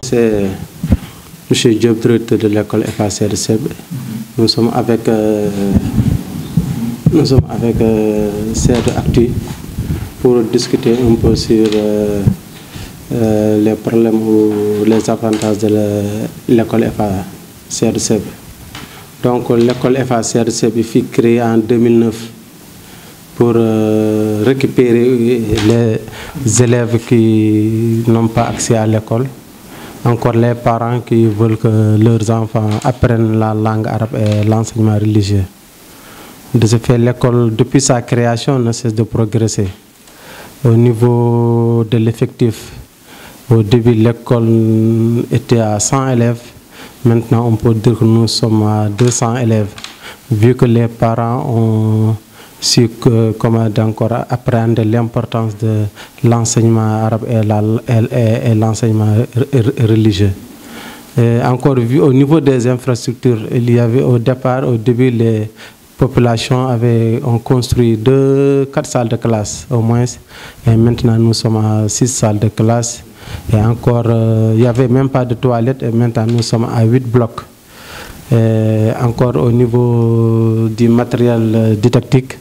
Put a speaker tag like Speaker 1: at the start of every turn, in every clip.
Speaker 1: C'est M. Diop, directeur de l'école FACR de Seb. Nous sommes avec CED Actu pour discuter un peu sur les problèmes ou les avantages de l'école FACR de Seb. Donc l'école FACR de Seb fut créée en 2009 pour récupérer les élèves qui n'ont pas accès à l'école. Encore les parents qui veulent que leurs enfants apprennent la langue arabe et l'enseignement religieux. De ce fait, l'école, depuis sa création, ne cesse de progresser. Au niveau de l'effectif, au début, l'école était à 100 élèves. Maintenant, on peut dire que nous sommes à 200 élèves. Vu que les parents ont su apprendre l'importance de l'enseignement arabe et l'enseignement religieux. Et encore vu au niveau des infrastructures, il y avait au début, les populations ont construit 4 salles de classe au moins. Et maintenant, nous sommes à 6 salles de classe. Et encore, il n'y avait même pas de toilettes. Et maintenant, nous sommes à 8 blocs. Et encore au niveau du matériel didactique,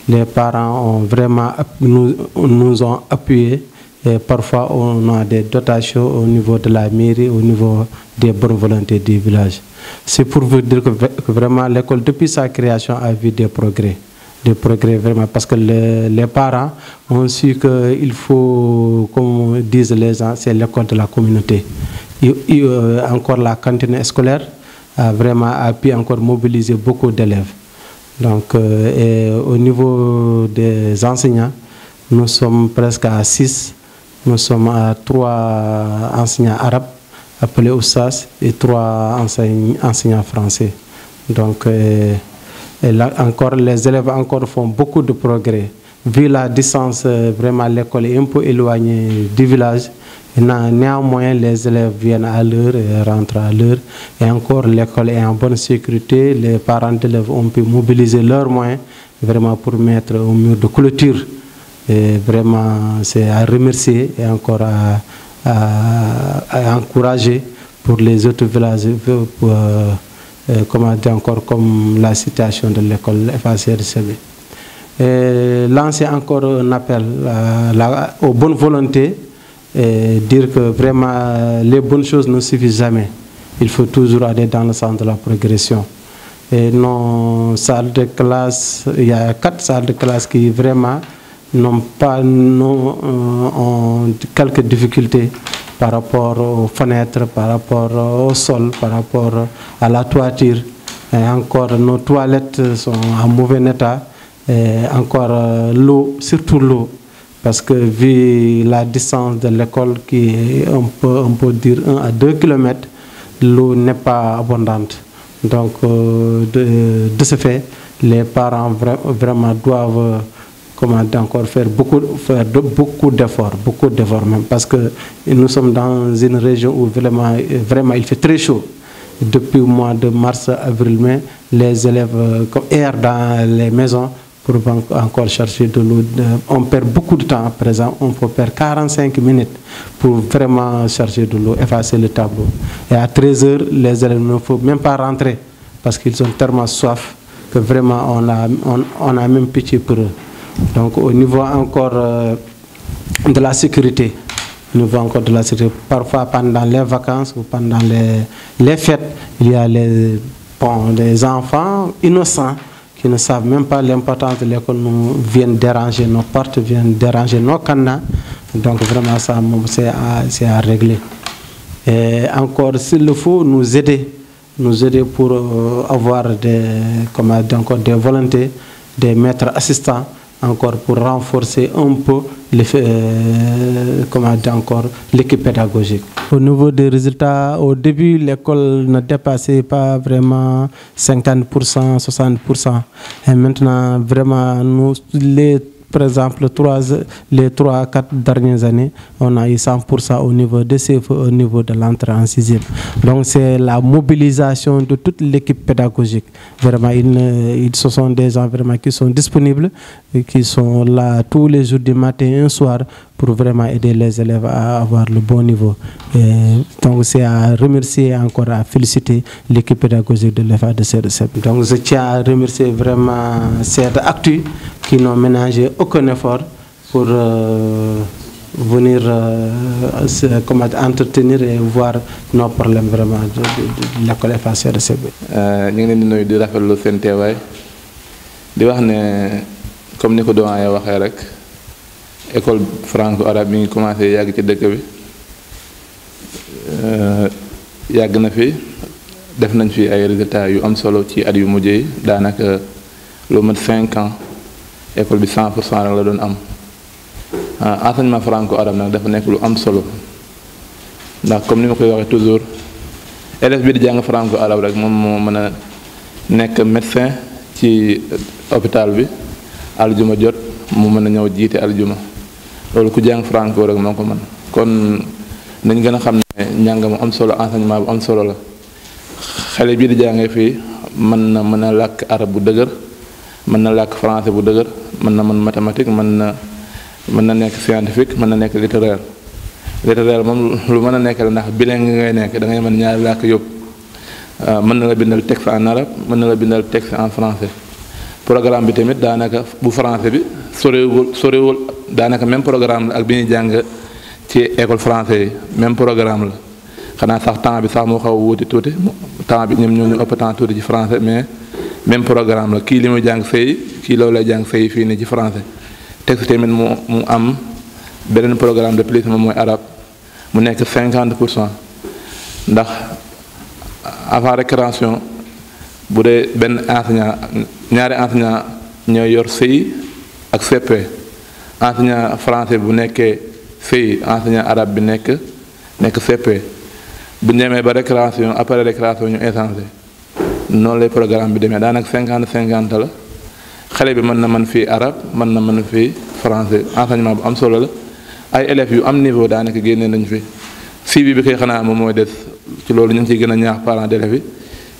Speaker 1: les parents nous ont appuyés et parfois on a des dotations au niveau de la mairie, au niveau des bonnes volontés du village. C'est pour vous dire que vraiment l'école depuis sa création a vu des progrès vraiment parce que les parents ont su qu'il faut, comme disent les gens, c'est l'école de la communauté. Encore la cantine scolaire a vraiment pu encore mobiliser beaucoup d'élèves. Donc, au niveau des enseignants, nous sommes presque à 6. Nous sommes à 3 enseignants arabes appelés Oussas et 3 enseignants français. Donc, là, encore, les élèves font beaucoup de progrès. Vu la distance, vraiment l'école est un peu éloignée du village. Néanmoins, les élèves viennent à l'heure et rentrent à l'heure. Et encore, l'école est en bonne sécurité. Les parents d'élèves ont pu mobiliser leurs moyens vraiment pour mettre au mur de clôture. Et vraiment, c'est à remercier et encore à encourager pour les autres villages, comme la situation de l'école FACR de Seb. Lancer encore un appel aux bonnes volontés. Et dire que vraiment les bonnes choses ne suffisent jamais. Il faut toujours aller dans le sens de la progression. Et nos salles de classe, il y a 4 salles de classe qui vraiment ont quelques difficultés par rapport aux fenêtres, par rapport au sol, par rapport à la toiture. Et encore nos toilettes sont en mauvais état. Et encore l'eau, surtout l'eau. Parce que vu la distance de l'école qui est, on peut dire 1 à 2 km, l'eau n'est pas abondante. Donc, de ce fait, les parents vraiment doivent faire beaucoup d'efforts même. Parce que nous sommes dans une région où vraiment il fait très chaud. Depuis le mois de mars, avril, mai, les élèves errent dans les maisons pour encore chercher de l'eau. On perd beaucoup de temps à présent, on peut perdre 45 minutes pour vraiment chercher de l'eau, effacer le tableau. Et à 13 h, les élèves ne faut même pas rentrer parce qu'ils ont tellement soif que vraiment on a même pitié pour eux. Donc au niveau encore de la sécurité, parfois pendant les vacances ou pendant les fêtes, il y a les enfants innocents qui ne savent même pas l'importance de l'école, nous viennent déranger nos portes, viennent déranger nos cadenas. Donc vraiment, ça, c'est à régler. Et encore, s'il le faut, nous aider pour avoir des volontés, des maîtres assistants, encore pour renforcer un peu l'équipe pédagogique. Au niveau des résultats, au début, l'école ne dépassait pas vraiment 50%, 60%. Et maintenant, vraiment, les par exemple, les 3-4 dernières années, on a eu 100% au niveau de CFE, au niveau de l'entrée en 6e. Donc c'est la mobilisation de toute l'équipe pédagogique. Vraiment, ce sont des gens vraiment qui sont disponibles et qui sont là tous les jours du matin et un soir pour vraiment aider les élèves à avoir le bon niveau. Et donc c'est à remercier encore, à féliciter l'équipe pédagogique de l'EFA de CERDECEP. Donc je tiens à remercier vraiment cette actu qui n'ont ménagé aucun effort pour venir entretenir et voir nos problèmes vraiment de l'école EFA CERDECEP.
Speaker 2: ñu ngi leen di nuyu di rafetlu seen teewaay di wax ne comme ni ko doyen waxee rek école franco-arabe mi ngi commencé yàgg ci dëkk bi yàgg na fi def nañ fi ay résultats yu am solo ci at yu mujj yi daanaka lu mat 5 ans école bi 100% rek la doon am enseignement franco-arabe nag dafa nekk lu am solo ndax comme ni ma koy waxee toujours élève bi di jàng franco-arabe rek moom moo mën a nekk médecin ci hôpital bi aljuma jot mu mën a ñëw jiite aljuma loolu ku jàng franco rek moo ko mën kon nañ gën a xam ne njàng mu am solo enseignement bu am solo la xale bii di jàngee fii mën na làkk arab bu dëgër mën na làkk français bu dëgër mën na mën mathématique mën na nekk scientifique mën na nekk littéraire moom lu mën a nekk la ndax bilingue ngay nekk da ngay mën ñaari làkk yëpp mën na la bindal texte en arabe mën na la bindal texte en français programme bi tamit daanaka bu français bi sorewul daanaka même programme la ak bi ñuy jàng ci école français yi même programme la xanaa sax temps bi sax moo xaw a wuuti tuuti temps bi ñoom ñoo ñu ëpp temps tuuti ci français mais même programme la kii li muy jàng fay kii loolu lay jàng fay fii nii ci français texte tamit mu am beneen programme de plus moom mooy arabe mu nekk 50% ndax avant récréation bu dee benn enseignant ñaari enseignant ñooy yor CI ak CP enseignant français bu nekkee CI enseignant arabe bi nekk CP bu ñu demee ba récréation après récréation ñu échanger noonu lay programme bi demee daanaka 50-50 la xale bi mën na mën fii arabe mën na mën fii français enseignement bu am solo la ay élèves yu am niveau daanaka génne nañu fi suivi bi koy xanaa moom mooy des ci loolu ñu ngi ciy gën a ñaax parents d'élèves yi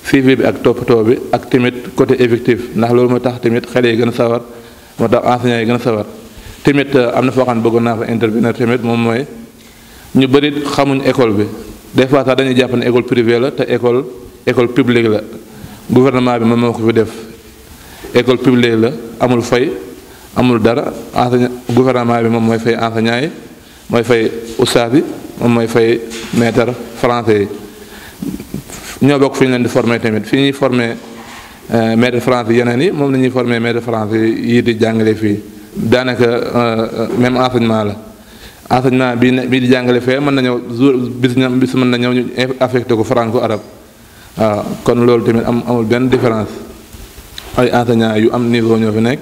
Speaker 2: suivi bi ak toppatoo bi ak tamit côté effectif ndax loolu moo tax tamit xale yi gën a sawar moo tax enseignants yi gën a sawar tamit am na foo xam ne bëggoon naa fa intervenir tamit moom mooy ñu bëri xamuñ école bi des fois sax dañuy jàpp ne école privée la te école publique la gouvernement bi moom moo ko fi def école publique la amul fay amul dara enseignant gouvernement bi moom mooy fay enseignants yi mooy fay ustaas yi moom mooy fay maître français yi ñoo bokk fi ñu leen di former tamit fi ñuy former maître français yeneen yi moom la ñuy former maître français yi di jàngale fii daanaka même enseignement la enseignement bii di jàngale fee mën na ñëw bis mën na ñëw ñu affecté ko franco arabe waaw kon loolu tamit amul benn différence ay enseignants yu am niveau ñoo fi nekk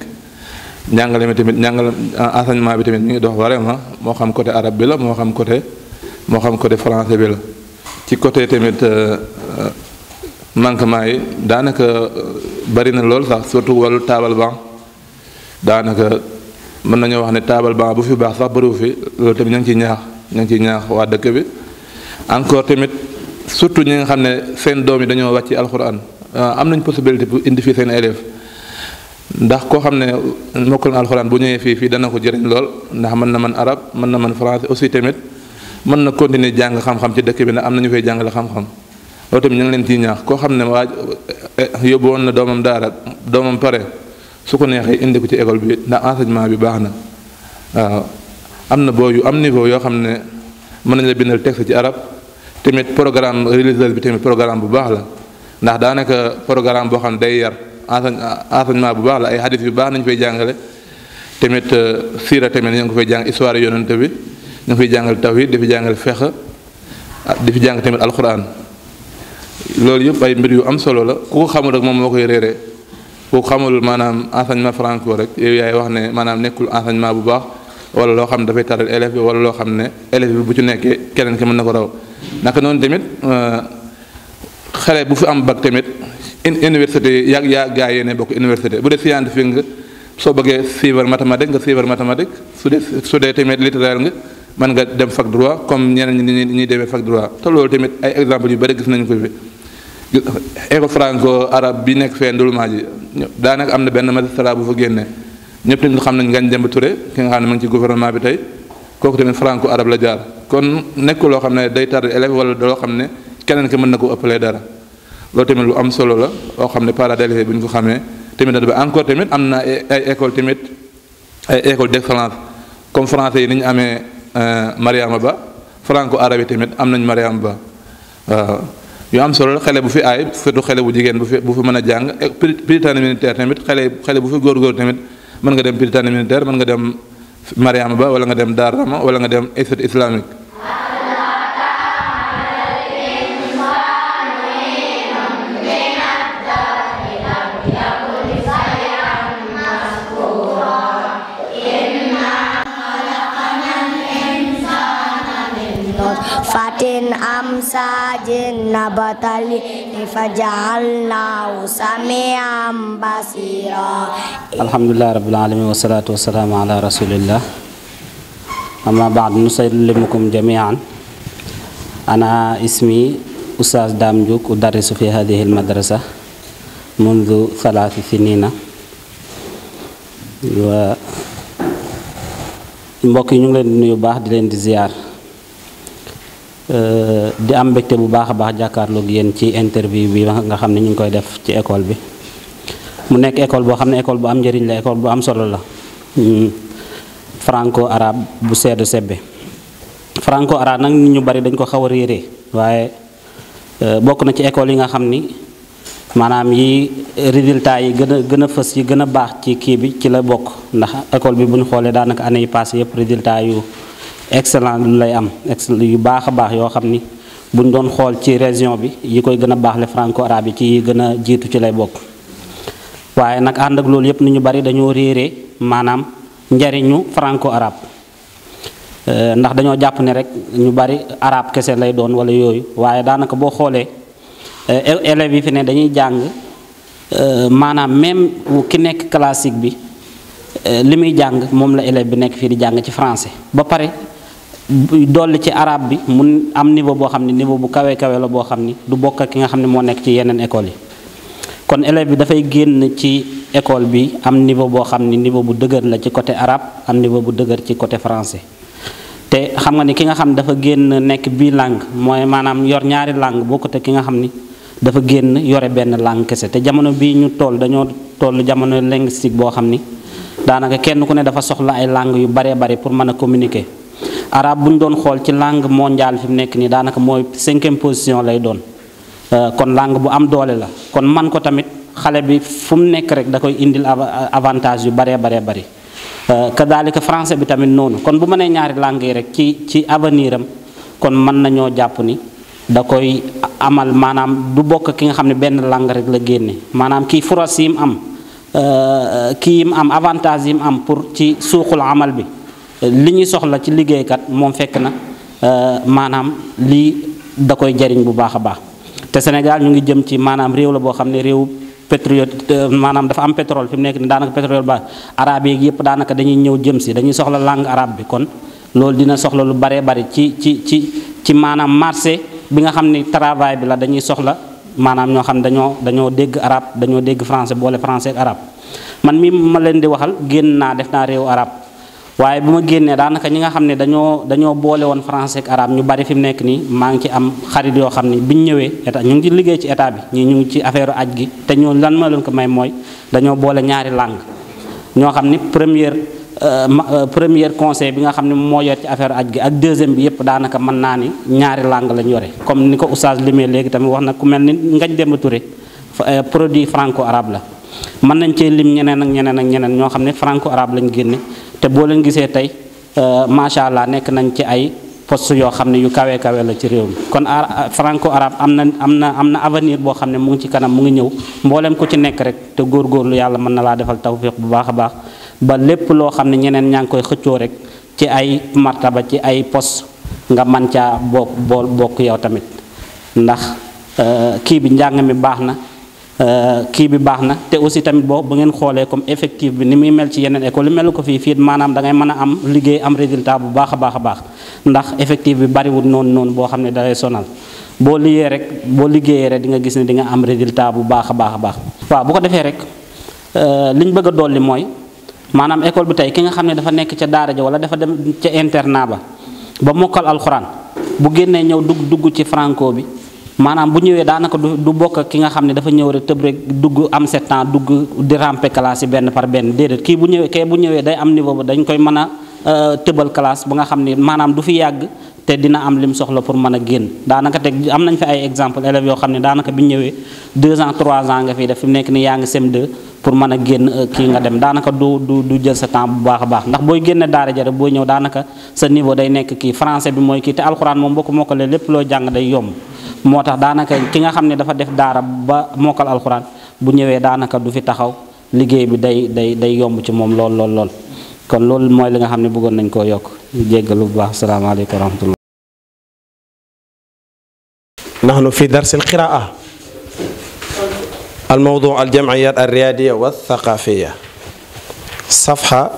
Speaker 2: njàngale mi tamit enseignement bi tamit mi ngi dox vraiment moo xam côté arabe bi la moo xam côté français bi la ci côté tamit manquement yi daanaka bari na lool sax surtout wàllu taabal banc daanaka mën nañoo wax ne taabal banc bu fi baax sax bëriwu fi loolu tamit ñu ngi ciy ñaax waa dëkk bi encore tamit surtout ñi nga xam ne seen doom yi dañoo wàcc alxuraan am nañ possibilité pour indi fii seen élèves ndax koo xam ne mokkal na alxuraan bu ñëwee fii dana ko jëriñ lool ndax mën na mën arab mën na mën français aussi tamit mën na continuer jàng xam-xam ci dëkk bi ndax am na ñu fay jàngale xam-xam loolu tamit ñu ngi leen ciy ñaax koo xam ne waa yóbbu woon na doomam daara doomam pare su ko neexee indi ko ci école bi ndax enseignement bi baax na waaw am na boo yu am niveau yoo xam ne mën nañ la bindal texte ci arab tamit programme religieux bi tamit programme bu baax la ndax daanaka programme boo xam ne day yar enseignement bu baax la ay hadith yu baax nañu fay jàngale tamit siira tamit ñu ngi fay jàng histoire yonent bi ñu ngi fay jàngal tawhid di fi jàngal fiqh di fi jàng tamit alquran loolu yëpp ay mbir yu am solo la ku ko xamul rek moom moo koy réeree ku ko xamul maanaam enseignement franco rek yow yaay wax ne maanaam nekkul enseignement bu baax wala loo xam ne dafay taral élève bi wala loo xam ne élève bi bu ci nekkee keneen ki mën na ko raw naka noonu tamit xale bu fi am bac tamit université yaa gaa yéene bokk université bu dee scientifique nga soo bëggee suivre mathématique nga suivre mathématique su dee tamit littéraire nga mën nga dem fac droit comme ñeneen ñi ñuy demee fac droit te loolu tamit ay exemple yu bëri gis nañu ko fi. école franco arabe bi nekk fee Ndouloumaa ji daanaka am na benn magistrat bu fa génnee ñëpp tamit xam nañ Ngagne Demba Touré ki nga xam ne mu ngi ci gouvernement bi tey kooku tamit franco arabe la jaar kon nekkul loo xam ne day tardé élève wala loo xam ne keneen ki mën na ko ëppalee dara loolu tamit lu am solo la loo xam ne parents d'élèves bu ñu ko xamee tamit ba encore tamit am na ay école tamit ay école d'excellence comme français yi ni ñu amee Mariama Ba franco arabe yi tamit am nañ Mariama Ba waaw yu am solo la xale bu fi aay surtout xale bu jigéen bu fi mën a jàng Prytanée militaire tamit xale bu fi góor tamit mën nga dem Prytanée militaire mën nga dem Mariama Ba wala nga dem Dar Rama wala nga dem institut islamique.
Speaker 3: fatin amsajin nabatali fajalnahu sami'an basira.
Speaker 4: Alhamdulillah rabbil alamin wassalatu wassalamu ala rasulillah. Amma ba'd, nusallimukum jami'an. Ana ismi Ustaz Dame Diouk udarrisu fi hadhihi al-madrasa منذ 3 سنين. mbokk yi ñu ngi leen di nuyu baax di leen di ziar di am mbégte bu baax a baax jàkkaarloog yéen ci interview bi nga xam ne ñu ngi koy def ci école bi mu nekk école boo xam ne école bu am njëriñ la école bu am solo la franco arabe bu Seedu Sebbe. franco arabe nag ñu bari dañ ko xaw a réeree waaye bokk na ci école yi nga xam ni maanaam yi résultat yi gën a fës yi gën a baax ci kii bi ci la bokk ndax école bi bu ñu xoolee daanaka année yi passé yëpp résultat yu excellent lu lay am yu baax a baax yoo xam ni bu ñu doon xool ci région bi yi koy gën a baax le franco arabe yi ci yi gën a jiitu ci lay bokk. waaye nag ànd ak loolu yëpp ni ñu bari dañoo réeree maanaam njariñu franco arabe ndax dañoo jàpp ne rek ñu bari arabe kese lay doon wala yooyu waaye daanaka boo xoolee. élèves yi fi ne dañuy jàng maanaam même ki nekk classique bi li muy jàng moom la élève bi nekk fii di jàng ci français ba pare dolli ci arabe bi mun am niveau boo xam ne niveau bu kawe la boo xam ni du bokk ak ki nga xam ne moo nekk ci yeneen école yi kon élève bi dafay génn ci école bi am niveau boo xam ni niveau bu dëgër la ci côté arabe am niveau bu dëgër ci côté français te xam nga ni ki nga xam dafa génn nekk bilingue mooy maanaam yor ñaari langue bokkut ak ki nga xam ni dafa génn yore benn langue kese te jamono bii ñu toll dañoo toll jamono linguistique boo xam ni daanaka kenn ku ne dafa soxla ay langue yu baree bari pour mën a communiquer. arabe bu ñu doon xool ci langue mondiale fi mu nekk nii daanaka mooy 5e position lay doon kon langue bu am doole la kon man ko tamit xale bi fu mu nekk rek da koy indil avantage yu baree bari kadaalika français bi tamit noonu kon bu mënee ñaari langue yi rek ci avenir am kon mën nañoo jàpp ni da koy amal maanaam du bokk ki nga xam ne benn langue rek la génne maanaam kii furas yi mu am kii yi mu am avantage yi mu am pour ci suuxul amal bi li ñuy soxla ci liggéeykat moom fekk na maanaam lii da koy jariñ bu baax a baax te Sénégal ñu ngi jëm ci maanaam réew la boo xam ne réew pétrole maanaam dafa am pétrole fi mu nekk ni daanaka pétrole ba arabe yi yëpp daanaka dañuy ñëw jëm si dañuy soxla langue arabe bi kon loolu dina soxla lu baree bari ci maanaam marché bi nga xam ni travail bi la dañuy soxla maanaam ñoo xam dañoo dégg arabe dañoo dégg français boole français ak arabe man mi ma leen di waxal génn naa def naa réew arabe waaye bu ma génnee daanaka ñi nga xam ne dañoo boole woon français ak arabe ñu bari fi mu nekk nii maa ngi ci am xarit yoo xam ne biñ ñëwee état ñu ngi liggéey ci état bi ñii ñu ngi ci affaire aj gi te ñoo lan ma leen ko may mooy dañoo boole ñaari langue ñoo xam ni première conseil bi nga xam ne moo yor ci affaire aj gi ak deuxième bi yëpp daanaka mën naa ni ñaari langue lañ yore comme ni ko oustaz limee léegi tamit wax na ku mel ni Ngagne Demba Touré produit franco arabe la mën nañ cee lim ñeneen ak ñeneen ñoo xam ne franco arabe lañ génne te boo leen gisee tey macha allah nekk nañ ci ay poste yoo xam ne yu kawe la ci réew mi kon franco arabe am na avenir boo xam ne mu ngi ci kanam mu ngi ñëw mboolem ku ci nekk rek te góorgóorlu yàlla mën na laa defal tawfiq bu baax a baax ba lépp loo xam ne ñeneen ñaa ngi koy xëccoo rek ci ay martaba ci ay poste nga man caa bokk yow tamit ndax kii bi njàng mi baax na kii bi baax na te aussi tamit bu ngeen xoolee comme effectif bi ni muy mel ci yeneen école yi melu ko fii maanaam da ngay mën a am liggéey am résultat bu baax a baax ndax effectif bi bariwul noonu boo xam ne da lay sonal boo liggéeyee rek di nga gis ne di nga am résultat bu baax a baax waaw bu ko defee rek liñ bëgg a dolli mooy maanaam école bi tey ki nga xam ne dafa nekk ca daara ja wala dafa dem ca internat ba mokkal alxuraan bu génnee ñëw dugg ci franco bi maanaam bu ñëwee daanaka du bokk ki nga xam ne dafa ñëw rek tëb rek dugg am 7 ans dugg di ramper classe yi benn par benn déedéet kii bu ñëwee day am niveau ba dañ koy mën a tëbal classe ba nga xam ne maanaam du fi yàgg te dina am lim soxla pour mën a génn daanaka teg am nañ fi ay exemple élèves yoo xam ne daanaka bi ñu ñëwee 2 ans 3 ans nga fiy def fi mu nekk ni yaa ngi CM2 pour mën a génn kii nga dem daanaka du jël sa temps bu baax a baax ndax booy génne daara ja rek booy ñëw daanaka sa niveau day nekk kii français bi mooy kii te alxuraan moom boo ko mokkalee lépp loo jàng day yomb moo tax daanaka ki nga xam ne dafa def daara ba mokkal alxuraan bu ñëwee daanaka du fi taxaw liggéey bi day yomb ci moom lool kon loolu mooy li nga xam ne bëggoon nañ koo yokk jéggalu bu baax asalaamaaleykum wa rahmatullah.
Speaker 5: نحن في درس القراءة الموضوع الجمعيات الريادية والثقافية صفحة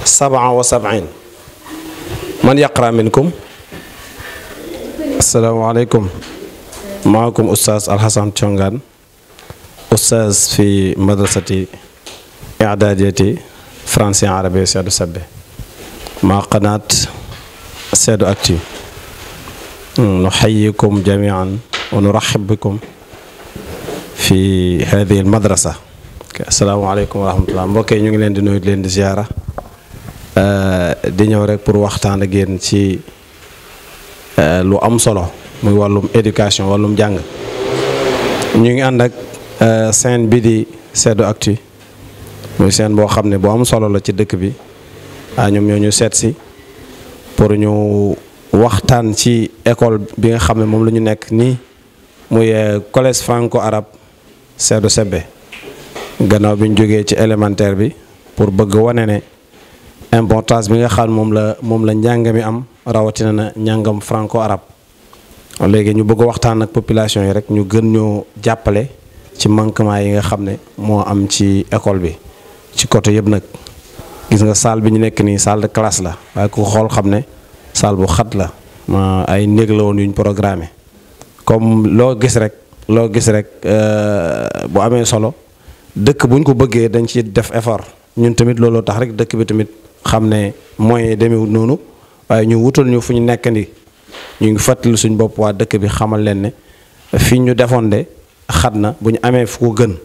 Speaker 5: 77 من يقرأ منكم؟ السلام عليكم، معكم أستاذ الحسن تشونغان، أستاذ في مدرسة إعدادية فرنسية عربية سيادة سبة مع قناة سيادة أكتي. نحييكم جميعا ونرحب بكم في هذه المدرسة. السلام عليكم ورحمة الله. mbokk yi ñu ngi leen di nuyu leen di ziara di ñëw rek pour waxtaan ak yéen ci lu am solo muy wàllum éducation wàllum jàng. ñu ngi ànd ak scène bi di Seedo Actu muy scène boo xam ne bu am solo la ci dëkk bi ñoom ñoo ñu seet si pour ñu waxtaan ci école bi nga xam ne moom la ñu nekk nii muy collège franco arabe Seedo Sebbe gannaaw bi ñu jógee ci élémentaire bi pour bëgg wane ne importance bi nga xam moom la njàng mi am rawatina na njàngam franco arabe léegi ñu bëgg waxtaan ak population yi rek ñu gën ñoo jàppale ci manquement yi nga xam ne moo am ci école bi ci côté yëpp nag. gis nga salle bi ñu nekk nii salle de classe la waaye ku xool xam ne salle bu xat la ay néeg la woon yuñ programmé comme loo gis rek bu amee solo dëkk buñ ko bëggee dañ ci def effort ñun tamit looloo tax rek dëkk bi tamit xam ne moyen demewut noonu waaye ñu wutal ñu fu ñu nekkandi ñu ngi fàttali suñ bopp waa dëkk bi xamal leen ne fii ñu defoon de xat na bu ñu amee fu ko gën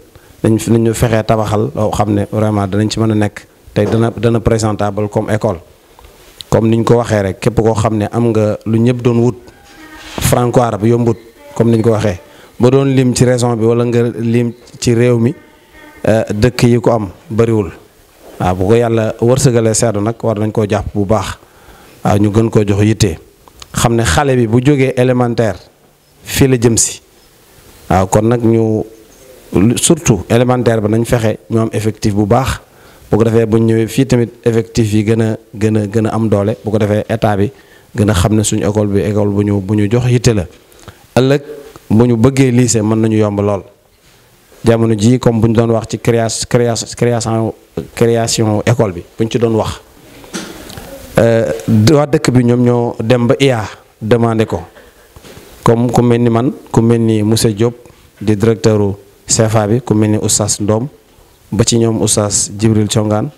Speaker 5: nañ ñu fexee tabaxal loo xam ne vraiment danañ ci mën a nekk tey dana présentable comme école. comme niñ ko waxee rek képp koo xam ne am nga lu ñëpp doon wut franco arabe yombut comme niñ ko waxee ba doon lim ci région bi wala nga lim ci réew mi dëkk yi ko am bariwul waaw bu ko yàlla wërsëgalee Seedo nag war nañ koo jàpp bu baax waaw ñu gën koo jox yitte xam ne xale bi bu jógee élémentaire fii la jëm si waaw kon nag ñu surtout élémentaire ba nañ fexe ñu am effectif bu baax. bu ko defee bu ñu ñëwee fii tamit effectif yi gën a am doole bu ko defee état bi gën a xam ne suñu école bi école bu ñu jox yitte la ëllëg bu ñu bëggee lycée mën nañu yomb lool. jamono jii comme bu ñu doon wax ci création école bi bu ñu ci doon wax waa dëkk bi ñoom ñoo dem ba IA demandé ko comme ku mel ni man ku mel ni monsieur Diop di directeur CFA bi ku mel ni Oustaz Ndom ba ci ñoom Oustaz Jibril Congaan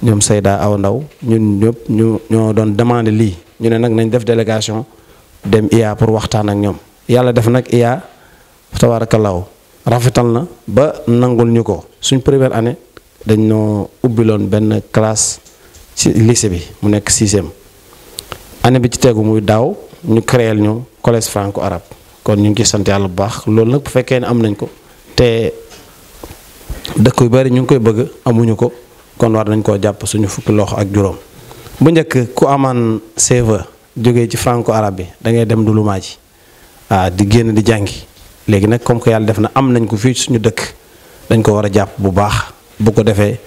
Speaker 5: ñoom Seyda Awa Ndaw ñun ñëpp ñoo doon demandé lii ñu ne nag nañ def délégation dem IA pour waxtaan ak ñoom yàlla def nag IA tabaarakallaahu rafetal na ba nangul ñu ko suñ première année dañ noo ubbiloon benn classe ci lycée bi mu nekk 6e année bi ci tegu muy daaw ñu créel ñu collège franco arabe kon ñu ngi sant yàlla bu baax loolu nag bu fekkee ne am nañ ko te dëkk yu bari ñu ngi koy bëgg amuñu ko kon war nañ koo jàpp suñu fukki loxo ak juróom bu njëkk ku amaan CFEE jógee ci franco arabe bi da ngay dem dulumaa ji di génn di jàngi léegi nag comme que yàlla def na am nañ ko fii suñu dëkk dañ ko war a jàpp bu baax bu ko defee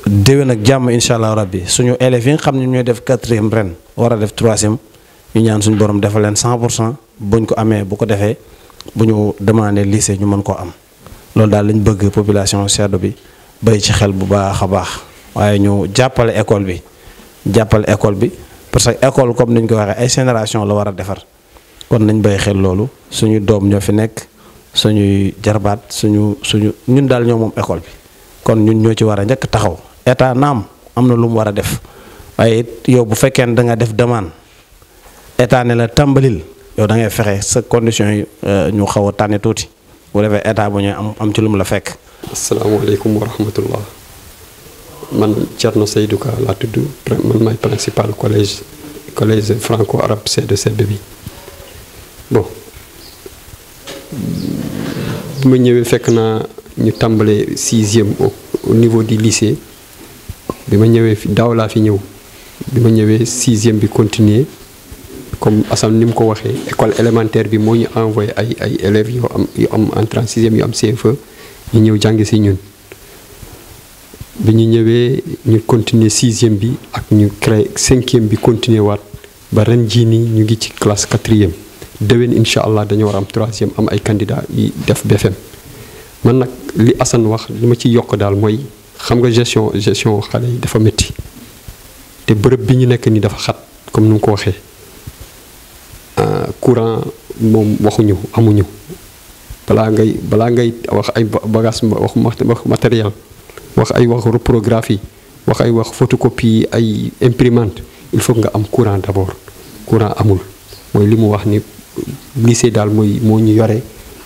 Speaker 5: déwén ak jàmm incha allah rabbi suñu élèves yi nga xam ne ñooy def 4e ren war a def 3e ñu ñaan suñu borom defal leen 100% buñ ko amee bu ko defee bu ñu demandé lycée ñu mën koo am loolu daal lañ bëgg population Ceddo bi bay ci xel bu baax a baax waaye ñu jàppale école bi parce que école comme niñ ko waxee ay génération la war a defar kon nañ bay xel loolu suñu doom ñoo fi nekk suñuy jarbaat suñu ñun daal ñoo moom école bi kon ñun ñoo ci war a njëkk taxaw état naam am na lu mu war a def waaye yow bu fekkee ne da nga def demande état ne la tàmbalil yow da ngay fexe sa condition yi ñu xaw a tànne tuuti bu defee état bu ñuy am ci lu mu la fekk.
Speaker 6: asalaamaaleykum wa rahmatullah man Thierno Seydou Ka laa tudd man maay principal collège franco arabe Ceddo Sebbe bi bon bu ma ñëwee fekk naa ñu tàmbalee 6e au niveau du lycée bi ma ñëwee fi daaw laa fi ñëw bi ma ñëwee 6e bi continuer comme Assane ni mu ko waxee école élémentaire bi moo ñu envoyé ay élèves yu am entrée en 6e yu am CFE ñu ñëw jàngi si ñun bi ñu ñëwee ñu continuer 6e bi ak ñu créé 5e bi continuer waat ba ren jii nii ñu ngi ci classe 4e déwén incha allah dañoo war am 3e am ay candidats yi def BFM man nag li Assane wax li ma ci yokk daal mooy xam nga gestion xale yi dafa métti te bërëb bi ñu nekk nii dafa xat comme nu mu ko waxee courant moom waxuñu amuñu balaa ngay wax ay bagage wax matériel wax ay wax reprographie wax ay wax photocopie ay imprimante il faut nga am courant d'abord courant amul mooy li mu wax ni lycée daal moo ñu yore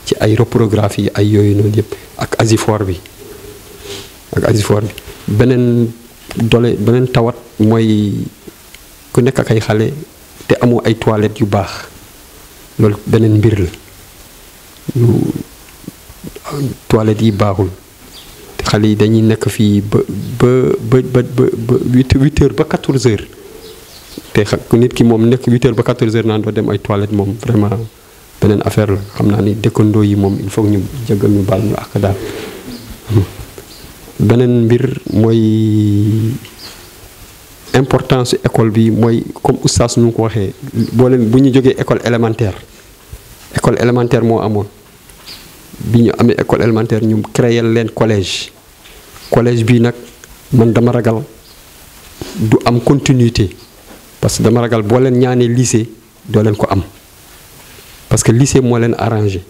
Speaker 6: ci ay reprographie ay yooyu noonu yëpp ak asifor bi beneen tawat mooy ku nekk ak ay xale te amoo ay toilettes yu baax loolu beneen mbir la toilettes yi baaxul te xale yi dañuy nekk fii ba 8h ba 14h te nit ki moom nekk 8h ba 14h naan doo dem ay toilettes moom vraiment beneen affaire la xam naa ni dëkkandoo yi moom il faut ñu jëggal ñu baal ñu ak daal beneen mbir mooy importance école bi mooy comme oustaz nu ko waxee bu ñu jógee école élémentaire moo amoon bi ñu amee école élémentaire ñu créer leen collège bii nag man dama ragal du am continuité parce que dama ragal boo leen ñaanee lycée doo leen ko am parce que lycée moo leen arrangé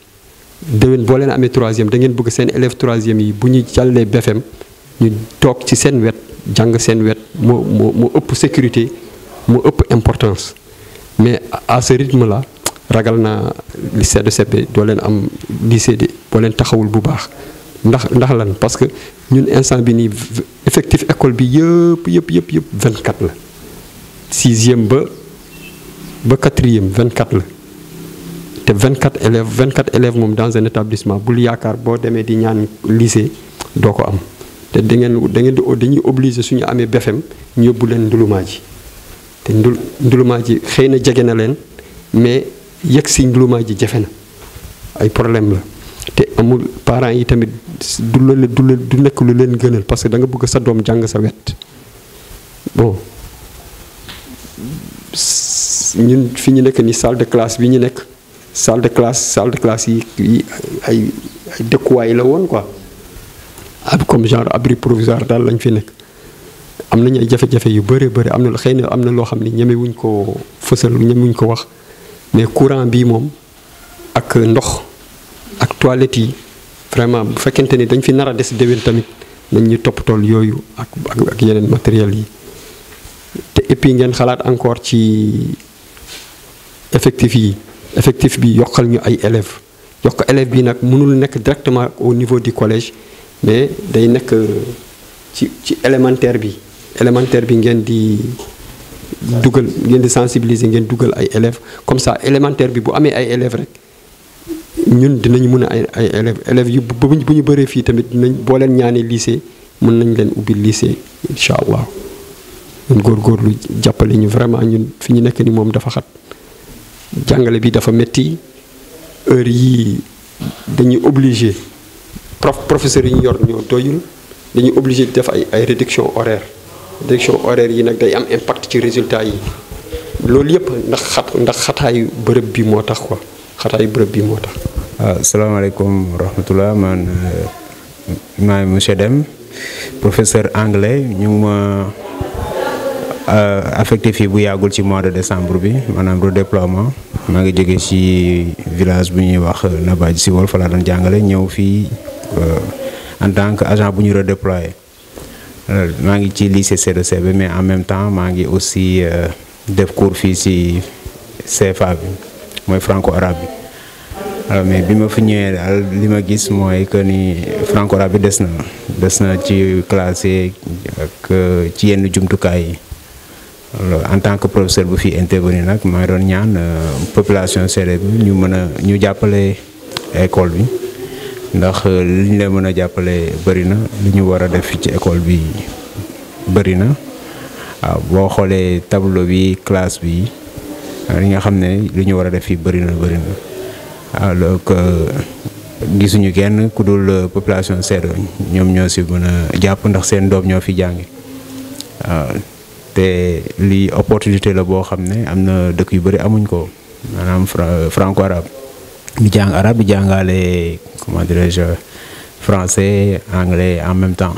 Speaker 6: déwén boo leen amee 3e da ngeen bëgg seen élèves 3e yi bu ñu jàllee BFM ñu toog ci seen wet jàng seen wet moo ëpp sécurité moo ëpp importance mais à ce rythme là ragal naa lycée de Sebbe doo leen am lycée de boo leen taxawul bu baax ndax lan parce que ñun instant bi nii effectif école bi yëpp 24 la 6e ba 4e 24 la te 24 élèves moom dans un établissement bul yaakaar boo demee di ñaan lycée doo ko am te dañuy obligé suñu amee BFM ñu yóbbu leen ndulumaa ji te ndulumaa ji xëy na jege na leen mais yegg si ndulumaa ji jafe na ay problème la te amul parents yi tamit du nekk lu leen gënal parce que da nga bëgg sa doom jàng sa wet bon ñun fi ñu nekk ni salle de classe bi ñu nekk salle de classe yi ay dëkkuwaay la woon quoi comme genre abri provisoire daal lañ fi nekk am nañu ay jafe-jafe yu bëri am na xëy na am na loo xam ne ñemewuñ ko fësal ñemewuñ ko wax mais courant bii moom ak ndox ak toilettes yi vraiment bu fekkente ni dañ fi nar a des déwén tamit nañ ñu toppatool yooyu ak yeneen matériel yi te et puis ngeen xalaat encore ci effectif bi yokkal ñu ay élèves yokk élève bi nag mënul nekk directement au niveau du collège mais day nekk ci élémentaire bi ngeen di sensibiliser ngeen dugal ay élèves comme ça élémentaire bi bu amee ay élèves rek ñun dinañu mën a ay élèves yu bu ñu bëree fii tamit dinañ boo leen ñaanee lycée mën nañ leen ubbi lycée incha allah ñun góorgóorlu jàppale ñu vraiment ñun fi ñu nekk ni moom dafa xat jàngale bi dafa metti heure yii dañuy obligé professeurs yi ñu yor ñoo doyul dañuy obligé def ay réduction horaire yi nag day am impact ci résultat yi loolu yëpp ndax xataayu bërëb bi moo tax quoi xataayu bërëb bi moo tax
Speaker 7: Assalamualaikum warahmatullah. Man maay monsieur Deme, professeur anglais. Ñu ngi ma affecté fii bu yàggul ci mois de décembre bi maanaam redéploiement. maa ngi jóge ci village bu ñuy wax Nabadji si Wol fa laa doon jàngale ñëw fii en tant que agent bu ñu redéployé. maa ngi ci lycée C2CB mais en même temps maa ngi aussi def cours fii ci CFA bi mooy franco-arabe bi. alors mais bi ma fi ñëwee daal li ma gis mooy que ni franco-arabe bi des na ci classe ak ci yenn jumtukaay yi. en tant que professeur bu fi intervenir nag maa ngi doon ñaan population séeréer bi ñu jàppale école bi ndax li ñu leen mën a jàppale bëri na li ñu war a def ci école bi bëri na waaw boo xoolee tableau bi classe bi li nga xam ne li ñu war a def fii bëri na alors que gisuñu kenn ku dul population séeréer ñoom ñoo si mën a jàpp ndax seen doom ñoo fi jàngi waaw te lii opportunité la boo xam ne am na dëkk yu bëri amuñ ko maanaam franco arabe di jàng arabe di jàngale comment dirais-je français anglais en même temps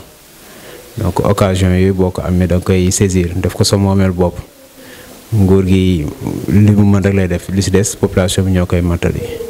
Speaker 7: donc occasion yooyu boo ko amee da nga koy saisir def ko sa moomeel bopp nguur gi li mu mën rek lay def li si des population bi ñoo koy matali.